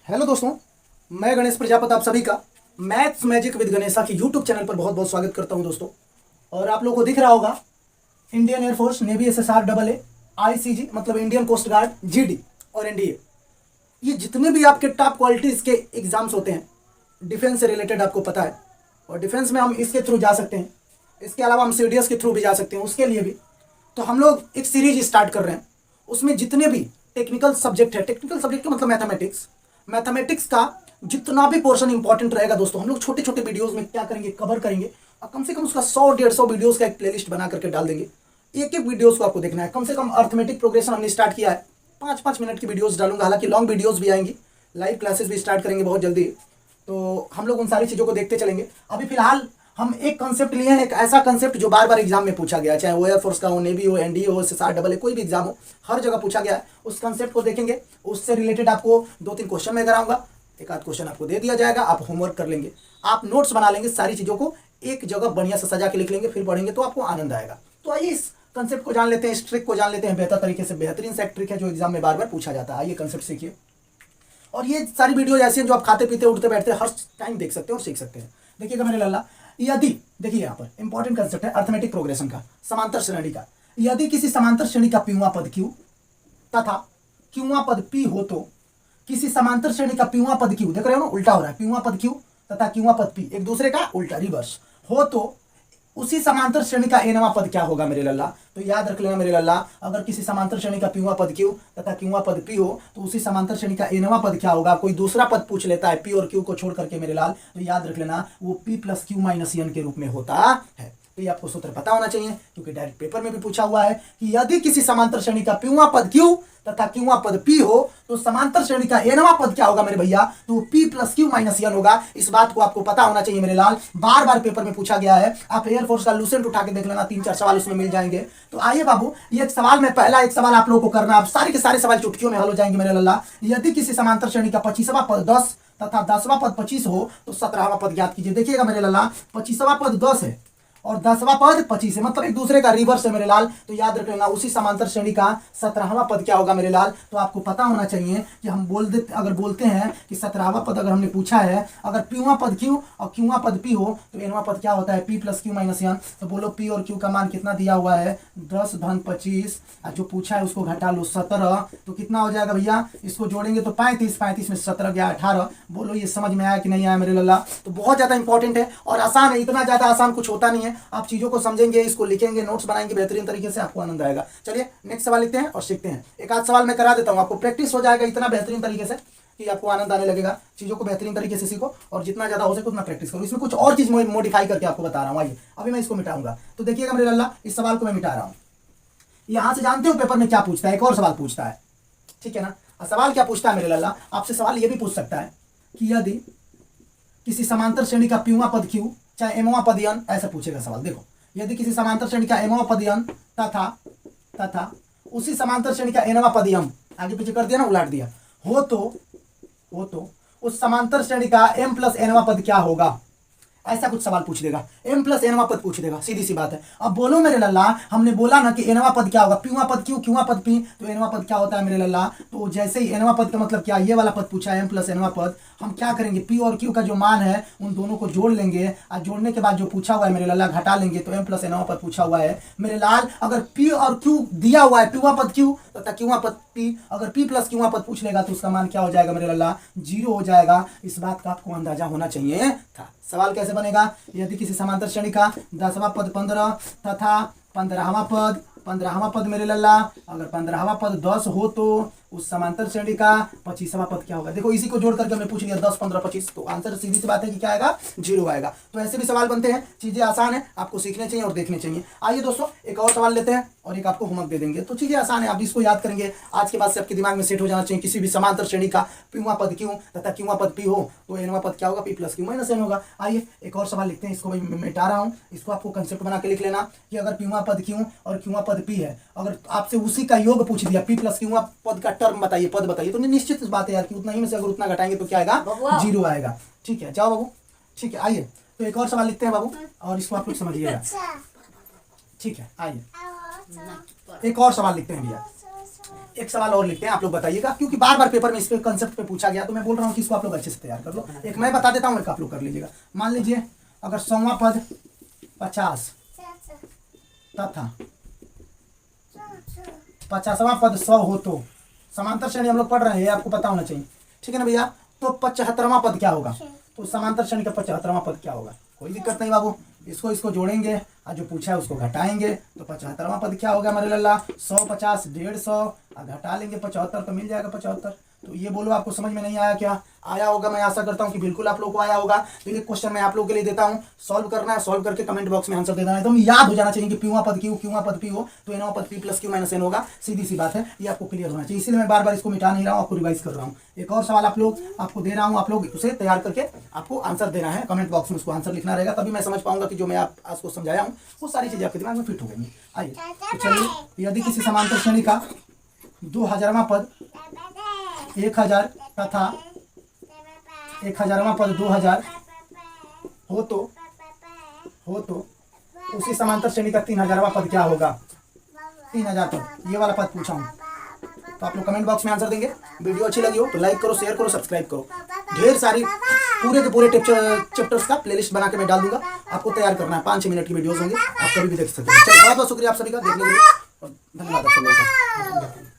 Hello दोस्तों, मैं गणेश प्रजापति आप सभी का मैथ्स मैजिक विद गणेशा की यूट्यूब चैनल पर बहुत बहुत स्वागत करता हूं दोस्तों। और आप लोगों को दिख रहा होगा Indian air force navy SSR double A ICG मतलब इंडियन कोस्ट गार्ड जीडी और एनडीए, ये जितने भी आपके टॉप क्वालिटीज़ के एग्जाम्स होते हैं डिफेंस से रिलेटेड आपको पता है। और डिफेंस में हम इसके थ्रू जा सकते हैं, इसके अलावा हम सीडीएस के थ्रू भी जा सकते हैं। उसके लिए भी तो हम लोग एक सीरीज स्टार्ट कर रहे हैं, उसमें जितने भी टेक्निकल सब्जेक्ट है, टेक्निकल सब्जेक्ट का मतलब मैथमेटिक्स का जितना भी पोर्शन इंपॉर्टेंट रहेगा दोस्तों, हम लोग छोटे छोटे वीडियोस में क्या करेंगे, कवर करेंगे और कम से कम उसका 100-150 वीडियोस का एक प्लेलिस्ट बना करके डाल देंगे। एक एक वीडियोस को आपको देखना है। कम से कम अर्थमेटिक प्रोग्रेशन हमने स्टार्ट किया है, 5-5 मिनट की वीडियोस डालूंगा, हालांकि लॉन्ग वीडियोस भी आएंगी, लाइव क्लासेस भी स्टार्ट करेंगे बहुत जल्दी। तो हम लोग उन सारी चीज़ों को देखते चलेंगे। अभी फिलहाल हम एक कंसेप्ट लिए हैं, एक ऐसा कंसेप्ट जो बार बार एग्जाम में पूछा गया, चाहे वो एयरफोर्स का हो, नेवी हो, एनडीए हो, एसएसआर डबल ए, कोई भी एग्जाम हो, हर जगह पूछा गया है। उस कंसेप्ट को देखेंगे, उससे रिलेटेड आपको 2-3 क्वेश्चन मैं कराऊंगा, एक आध क्वेश्चन आपको दे दिया जाएगा, आप होमवर्क कर लेंगे, आप नोट्स बना लेंगे, सारी चीज़ों को एक जगह बढ़िया से सजा के लिख लेंगे, फिर पढ़ेंगे तो आपको आनंद आएगा। तो आइए इस कंसेप्ट को जान लेते हैं, इस ट्रिक को जान लेते हैं बेहतर तरीके से। बेहतरीन सा एक ट्रिक है जो एग्जाम में बार बार पूछा जाता है। आइए कंसेप्ट सीखिए। और ये सारी वीडियो ऐसी हैं जो आप खाते पीते उठते बैठते हर टाइम देख सकते हैं और सीख सकते हैं। देखिएगा मेरे लल्ला, यदि देखिए यहाँ पर इंपॉर्टेंट कंसेप्ट है अर्थमेटिक प्रोग्रेशन का, समांतर श्रेणी का। यदि किसी समांतर श्रेणी का पीवा पद Q तथा क्यूवा पद P हो तो किसी समांतर श्रेणी का पीवा पद Q, देख रहे हो ना, उल्टा हो रहा है, पीवा पद Q तथा क्यूवा पद P एक दूसरे का उल्टा रिवर्स हो तो उसी समांतर श्रेणी का एनवा पद क्या होगा मेरे लल्ला। तो याद रख लेना मेरे लल्ला, अगर किसी समांतर श्रेणी का पीवा पद Q तथा क्यूवा पद P हो तो उसी समांतर श्रेणी का एनवा पद क्या होगा। कोई दूसरा पद पूछ लेता है P और Q को छोड़ करके मेरे लाल, तो याद रख लेना वो P + Q - N के रूप में होता है। तो ये आपको सूत्र पता होना चाहिए, क्योंकि डायरेक्ट पेपर में भी पूछा हुआ है कि यदि किसी समांतर श्रेणी का पीवा पद Q तथा क्यूवा पद P हो तो समांतर श्रेणी का एनवा पद क्या होगा मेरे भैया, तो P + Q - N होगा। इस बात को आपको पता होना चाहिए मेरे लाल, बार बार पेपर में पूछा गया है। आप एयरफोर्स का लूसेंट उठा के देख लेना, 3-4 सवाल उसमें मिल जाएंगे। तो आइए बाबू, ये एक सवाल में पहला एक सवाल आप लोगों को करना, आप सारे के सारे सवाल चुटकियों में हल हो जाएंगे मेरे लल्ला। यदि किसी समांतर श्रेणी का 25वां पद 10 तथा 10वां पद 25 हो तो 17वां पद ज्ञात कीजिए। देखिएगा मेरे लल्ला, 25वां पद 10 है और 10वां पद 25 है, मतलब एक दूसरे का रिवर्स है मेरे लाल। तो याद रख लेना उसी समांतर श्रेणी का 17वां पद क्या होगा मेरे लाल। तो आपको पता होना चाहिए कि हम अगर बोलते हैं कि 17वां पद अगर हमने पूछा है, अगर पीवा पद Q और क्यूवा पद P हो तो एनवा पद क्या होता है, P + Q - N। तो बोलो P और Q का मान कितना दिया हुआ है, 10 धन 25, जो पूछा है उसको घटा लो 17, तो कितना हो जाएगा भैया, इसको जोड़ेंगे तो 35 में 17 गया 18। बोलो ये समझ में आया कि नहीं आया मेरे लल्ला। तो बहुत ज़्यादा इंपॉर्टेंट है और आसान है, इतना ज़्यादा आसान कुछ होता नहीं है। आप चीज़ों को समझेंगे, इसको लिखेंगे, नोट्स बनाएंगे बेहतरीन तरीके से, आपको आनंद आएगा। चलिए नेक्स्ट सवाल लिखते हैं और सीखते हैं। एक आध सवाल मैं करा देता हूँ, आपको प्रैक्टिस हो जाएगा इतना बेहतरीन तरीके से कि आपको आनंद आने लगेगा। चीज़ों को बेहतरीन तरीके से सीखो और जितना ज़्यादा हो सके उतना प्रैक्टिस करो। इसमें कुछ और चीज़ मॉडिफाई करके आपको बता रहा हूँ। आइए अभी मैं इसको मिटाऊंगा, तो देखिएगा मेरे लल्ला, इस सवाल को मैं मिटा रहा हूँ। यहाँ से जानते हो पेपर में क्या पूछता है, एक और सवाल पूछता है, ठीक है ना। सवाल क्या पूछता है मेरे लल्ला, आपसे सवाल ये भी पूछ सकता है कि यदि किसी समांतर श्रेणी का पीवा पद Q चाहे एमवा पद N, ऐसा पूछेगा सवाल। देखो, यदि किसी समांतर श्रेणी का एमवा पद N तथा उसी समांतर श्रेणी का एनवा पद M, आगे पीछे कर दिया ना, उलट दिया, हो तो उस समांतर श्रेणी का M + Nवा पद क्या होगा। ऐसा कुछ सवाल पूछ देगा, M + Nवा पद पूछ देगा, सीधी सी बात है। अब बोलो मेरे लल्ला, हमने बोला ना कि एनवा पद क्या होगा, पीवा पद Q क्यूवा पद P, तो एनवा पद क्या होता है मेरे लल्ला। तो जैसे ही एनवा पद का मतलब क्या, ये वाला पद पूछा है M + Nवा पद, हम क्या करेंगे, P और Q का जो मान है उन दोनों को जोड़ लेंगे और जोड़ने के बाद जो पूछा हुआ है मेरे लल्ला घटा लेंगे, तो M + Nवा पद पूछा हुआ है मेरे लाल। अगर P और Q दिया हुआ है, पीवा पद Q तथा क्यूवा पद P, अगर P + क्यूवा पद पूछ लेगा तो उसका मान क्या हो जाएगा मेरे लल्ला, 0 हो जाएगा। इस बात का आपको अंदाजा होना चाहिए था। सवाल कैसे बनेगा, यदि किसी समांतर श्रेणी का 10वां पद 15 तथा 15वां पद मेरे लल्ला, अगर 15वां पद 10 हो तो उस समांतर श्रेणी का 25वां पद क्या होगा। देखो इसी को जोड़ करके हमने पूछ लिया 10, 15, 25, तो आंसर सीधी सी बात है कि क्या आएगा, 0 आएगा। तो ऐसे भी सवाल बनते हैं, चीजें आसान है, आपको सीखने चाहिए और देखने चाहिए। आइए दोस्तों एक और सवाल लेते हैं और एक आपको होमवर्क दे देंगे। तो चीजें आसान है, आप इसको याद करेंगे, आज के बाद से आपके दिमाग में सेट हो जाना चाहिए। किसी भी समांतर श्रेणी का पीवा पद Q तथा क्यूवा पद P हो तो एनवा पद क्या होगा, P + Q - N होगा। आइए एक और सवाल लिखते हैं, इसको मैं मिटा रहा हूँ, इसको आपको कंसेप्ट बना के लिख लेना कि अगर पीवा पद Q और क्यूवा पद P है, अगर आपसे उसी का योग पूछ दिया, P + क्यूवा पद का टर्म बताइए, पद बताइए, तो निश्चित बात है यार कि उतना ही में से अगर उतना घटाएंगे तो क्या आएगा, 0 आएगा। ठीक है, जाओ बाबू, ठीक है। आइए तो एक और सवाल लिखते हैं बाबू और इसको आप लोग समझिएगा, ठीक है। आइए एक और सवाल लिखते हैं भैया, एक सवाल और लिखते हैं, आप लोग बताइएगा, क्योंकि बार बार पेपर में इस पे कंसेप्ट पे पूछा गया, तो मैं बोल रहा हूँ कि इसको आप लोग अच्छे से तैयार कर लो। एक मैं बता देता हूँ, एक आप लोग कर लीजिएगा। मान लीजिए अगर 100वां पद 50 तथा 50वां पद 100 हो तो समांतर श्रेणी हम लोग पढ़ रहे हैं, आपको पता होना चाहिए, ठीक है ना भैया। तो 75वां पद क्या होगा, तो समांतर श्रेणी का 75वां पद क्या होगा, कोई दिक्कत नहीं बाबू, इसको जोड़ेंगे और जो पूछा है उसको घटाएंगे, तो 75वां पद क्या होगा हमारे लल्ला, 100 50 150 और घटा लेंगे 75, तो मिल जाएगा 75। तो ये बोलो आपको समझ में नहीं आया क्या, आया होगा, मैं आशा करता हूँ कि बिल्कुल आप लोगों को आया होगा। तो ये क्वेश्चन मैं आप लोगों के लिए देता हूँ, सॉल्व करना है, सॉल्व करके कमेंट बॉक्स में आंसर दे देना है। तो याद हो जाना चाहिए कि पीवा पद क्यू, क्यूवा पद पी हो तो एनवा पद p plus q minus n होगा, सीधी सी बात है, ये आपको क्लियर होना चाहिए। इसलिए मैं बार बार इसको मिटा नहीं रहा हूँ, आपको रिवाइज कर रहा हूँ। एक और सवाल आप लोग आपको दे रहा हूँ, आप लोग उसे तैयार करके आपको आंसर देना है, कमेंट बॉक्स में उसको आंसर लिखना रहेगा, तभी मैं समझ पाऊंगा कि जो मैं आपको समझाया हूँ वो सारी चीजें आपके दिमाग में फिट हो गई। आइए तो चलिए, यदि किसी समांतर श्रेणी का 2000वां पद 1000 तथा 1000वां पद 2000 हो तो उसी समांतर श्रेणी का 3000वां पद क्या होगा, 3000 पद, ये वाला पद पूछा हूँ। तो आप लोग कमेंट बॉक्स में आंसर देंगे। वीडियो अच्छी लगी हो तो लाइक करो, शेयर करो, सब्सक्राइब करो। ढेर सारी पूरे के पूरे चैप्टर्स का प्लेलिस्ट बना के मैं डाल दूंगा, आपको तैयार करना है, 5-6 मिनट की वीडियोस होंगे, आप कभी भी देख सकते हैं। चलिए बहुत बहुत शुक्रिया आप सभी का देखने के लिए, और धन्यवाद आप सब लोगों का।